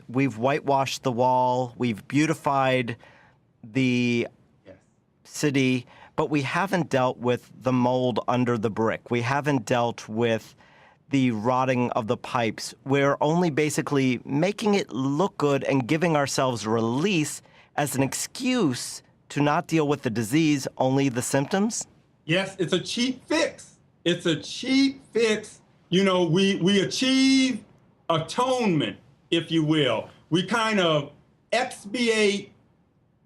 we've whitewashed the wall, we've beautified the city, but we haven't dealt with the mold under the brick. We haven't dealt with the rotting of the pipes. We're only basically making it look good and giving ourselves release as an excuse to not deal with the disease, only the symptoms. Yes, it's a cheap fix. It's a cheap fix. You know, we achieve atonement, if you will. We kind of expiate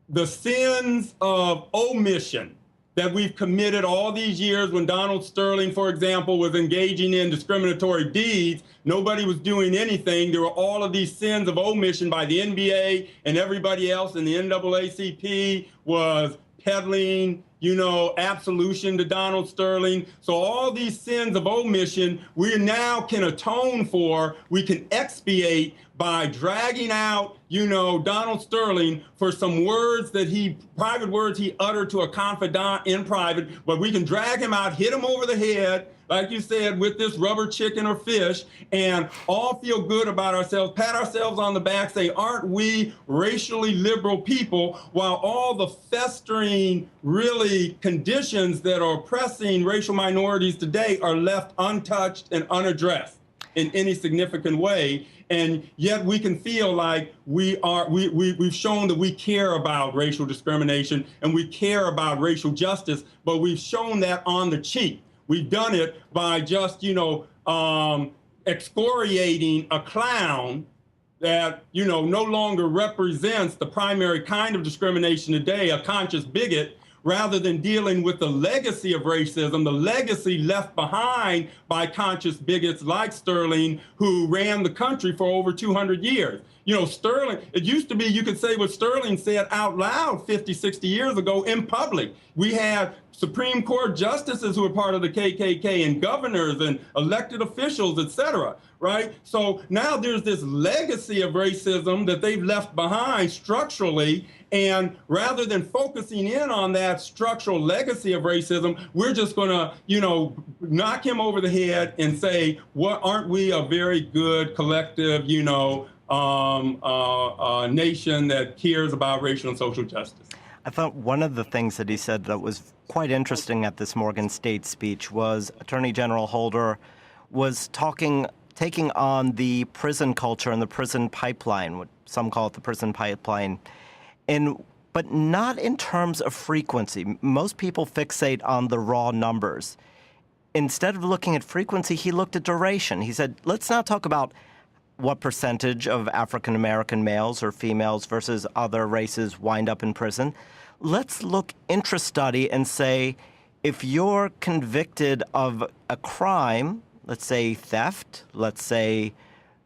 the sins of omission that we've committed all these years. When Donald Sterling, for example, was engaging in discriminatory deeds, nobody was doing anything. There were all of these sins of omission by the NBA and everybody else, and the NAACP was peddling, you know, absolution to Donald Sterling. So all these sins of omission, we now can atone for, we can expiate by dragging out, you know, Donald Sterling for some words that private words he uttered to a confidant in private, but we can drag him out, hit him over the head, like you said, with this rubber chicken or fish, and all feel good about ourselves, pat ourselves on the back, say, aren't we racially liberal people, while all the festering, really, conditions that are oppressing racial minorities today are left untouched and unaddressed in any significant way. And yet we can feel like we've shown that we care about racial discrimination and we care about racial justice, but we've shown that on the cheap. We've done it by just, you know, excoriating a clown that, you know, no longer represents the primary kind of discrimination today, a conscious bigot, rather than dealing with the legacy of racism, the legacy left behind by conscious bigots like Sterling, who ran the country for over 200 years. You know, Sterling, it used to be you could say what Sterling said out loud 50, 60 years ago in public. We had Supreme Court justices who were part of the KKK and governors and elected officials, et cetera, right? So now there's this legacy of racism that they've left behind structurally, and rather than focusing in on that structural legacy of racism, we're just gonna, you know, knock him over the head and say, what, aren't we a very good collective, you know, nation that cares about racial and social justice? I thought one of the things that he said that was quite interesting at this Morgan State speech was Attorney General Holder was taking on the prison culture and the prison pipeline, what some call it the prison pipeline, but not in terms of frequency. Most people fixate on the raw numbers. Instead of looking at frequency, he looked at duration. He said, let's not talk about what percentage of African-American males or females versus other races wind up in prison. Let's look intra-study and say, if you're convicted of a crime, let's say theft, let's say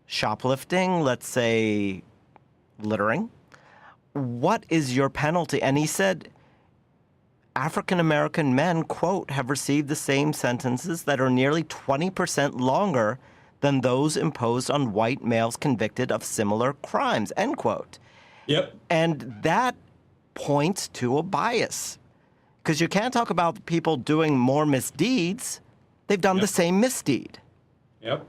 shoplifting, let's say littering, what is your penalty? And he said, African-American men, quote, have received the same sentences that are nearly 20% longer than those imposed on white males convicted of similar crimes, end quote. Yep. And that points to a bias, because you can't talk about people doing more misdeeds. They've done the same misdeed. Yep.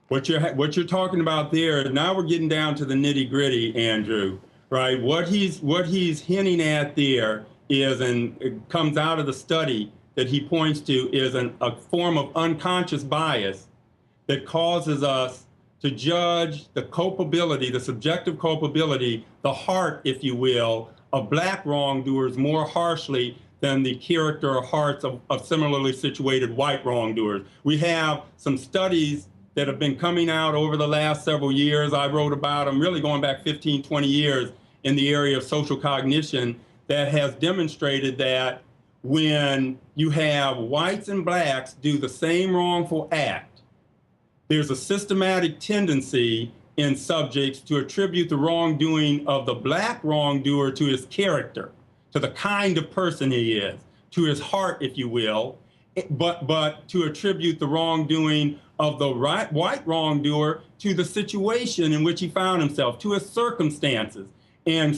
What you're talking about there, now we're getting down to the nitty-gritty, Andrew, right? What he's hinting at there is, and it comes out of the study that he points to, is a form of unconscious bias that causes us to judge the culpability, the subjective culpability, the heart, if you will, of black wrongdoers more harshly than the character or hearts of similarly situated white wrongdoers. We have some studies that have been coming out over the last several years. I wrote about them really going back 15, 20 years in the area of social cognition that has demonstrated that when you have whites and blacks do the same wrongful act, there's a systematic tendency in subjects to attribute the wrongdoing of the black wrongdoer to his character, to the kind of person he is, to his heart, if you will, but to attribute the wrongdoing of the white wrongdoer to the situation in which he found himself, to his circumstances. And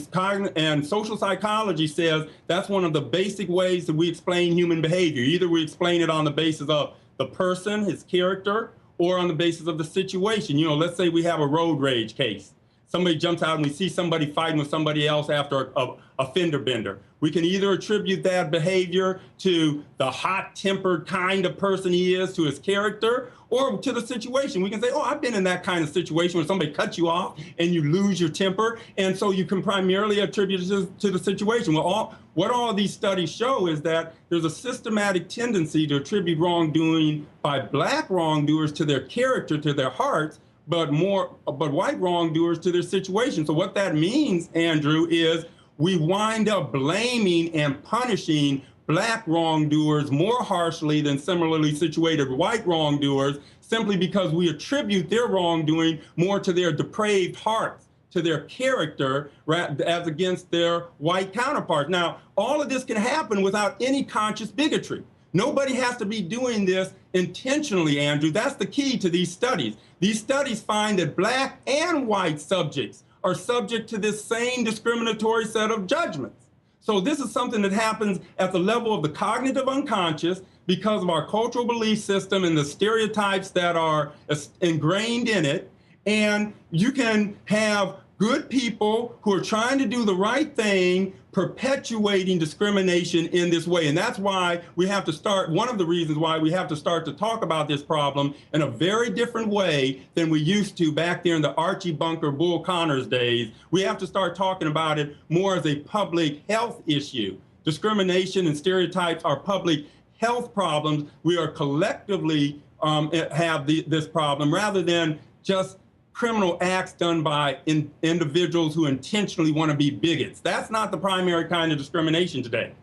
social psychology says that's one of the basic ways that we explain human behavior. Either we explain it on the basis of the person, his character, or on the basis of the situation. You know, let's say we have a road rage case. somebody jumps out and we see somebody fighting with somebody else after a fender bender. We can either attribute that behavior to the hot-tempered kind of person he is, to his character, or to the situation. We can say, oh, I've been in that kind of situation where somebody cuts you off and you lose your temper, and so you can primarily attribute it to the situation. Well, what all of these studies show is that there's a systematic tendency to attribute wrongdoing by black wrongdoers to their character, to their hearts, but white wrongdoers to their situation. So what that means, Andrew, is we wind up blaming and punishing black wrongdoers more harshly than similarly situated white wrongdoers, simply because we attribute their wrongdoing more to their depraved hearts, to their character, as against their white counterparts. Now, all of this can happen without any conscious bigotry. Nobody has to be doing this intentionally, Andrew. That's the key to these studies. These studies find that black and white subjects are subject to this same discriminatory set of judgments. So this is something that happens at the level of the cognitive unconscious because of our cultural belief system and the stereotypes that are ingrained in it. And you can have good people who are trying to do the right thing, perpetuating discrimination in this way. And that's why we have to start, one of the reasons why we have to start to talk about this problem in a very different way than we used to back there in the Archie Bunker, Bull Connors days. We have to start talking about it more as a public health issue. Discrimination and stereotypes are public health problems. We are collectively have this problem rather than just criminal acts done by individuals who intentionally want to be bigots. That's not the primary kind of discrimination today.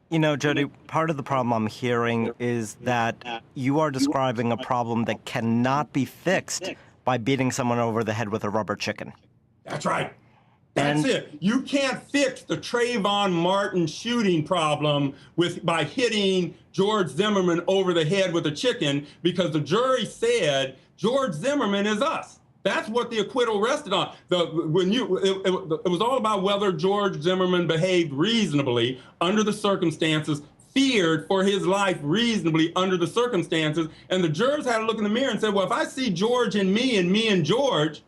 You know, Jody, part of the problem I'm hearing is that you are describing a problem that cannot be fixed by beating someone over the head with a rubber chicken. That's right. That's it. You can't fix the Trayvon Martin shooting problem by hitting George Zimmerman over the head with a chicken, because the jury said George Zimmerman is us. That's what the acquittal rested on. It was all about whether George Zimmerman behaved reasonably under the circumstances, feared for his life reasonably under the circumstances. And the jurors had to look in the mirror and said, well, if I see George in me and me in George,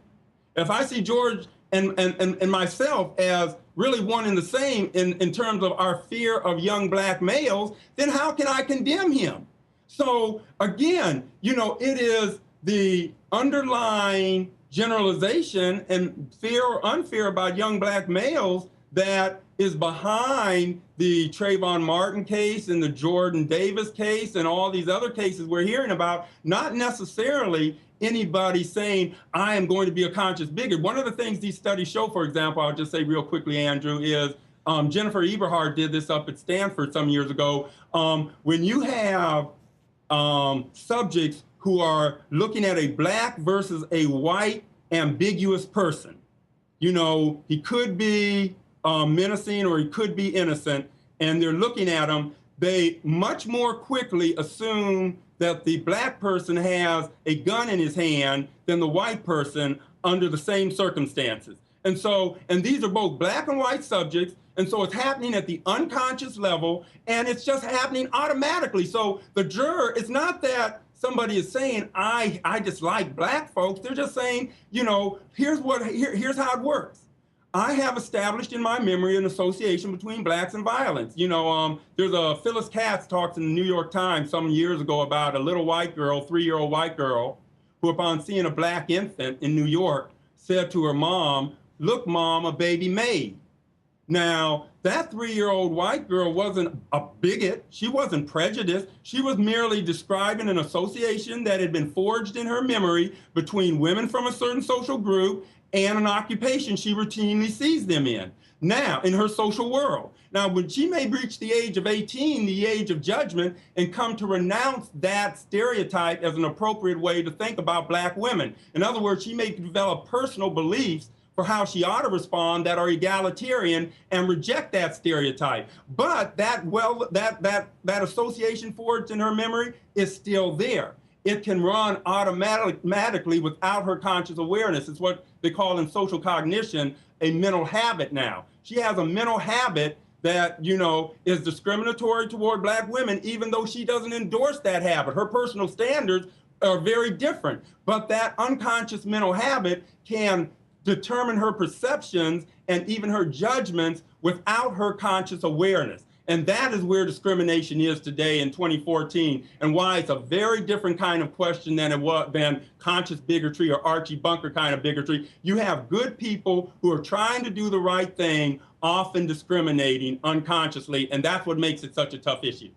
if I see George and myself as really one and the same in terms of our fear of young black males, then how can I condemn him? So again, you know, it is the underlying generalization and fear or unfear about young black males that is behind the Trayvon Martin case and the Jordan Davis case and all these other cases we're hearing about, not necessarily anybody saying, I am going to be a conscious bigot. One of the things these studies show, for example, I'll just say real quickly, Andrew, is Jennifer Eberhard did this up at Stanford some years ago. When you have subjects who are looking at a black versus a white ambiguous person, you know, he could be menacing or he could be innocent, and they're looking at him, they much more quickly assume that the black person has a gun in his hand than the white person under the same circumstances. And so, and these are both black and white subjects, and so it's happening at the unconscious level, and it's just happening automatically. So the juror, it's not that somebody is saying, I dislike black folks. They're just saying, you know, here's how it works. I have established in my memory an association between blacks and violence. You know, there's a Phyllis Katz talks in the New York Times some years ago about a little white girl, 3-year-old white girl, who upon seeing a black infant in New York said to her mom, look, mom, a baby made. Now, that 3-year-old white girl wasn't a bigot. She wasn't prejudiced. She was merely describing an association that had been forged in her memory between women from a certain social group and an occupation she routinely sees them in now in her social world. Now, when she may reach the age of 18, the age of judgment, and come to renounce that stereotype as an appropriate way to think about black women. In other words, she may develop personal beliefs for how she ought to respond that are egalitarian and reject that stereotype. But that association forged in her memory is still there. It can run automatically without her conscious awareness. It's what they call in social cognition a mental habit now. She has a mental habit that, you know, is discriminatory toward black women, even though she doesn't endorse that habit. Her personal standards are very different. But that unconscious mental habit can determine her perceptions and even her judgments without her conscious awareness. And that is where discrimination is today in 2014, and why it's a very different kind of question than conscious bigotry or Archie Bunker kind of bigotry. You have good people who are trying to do the right thing, often discriminating unconsciously, and that's what makes it such a tough issue.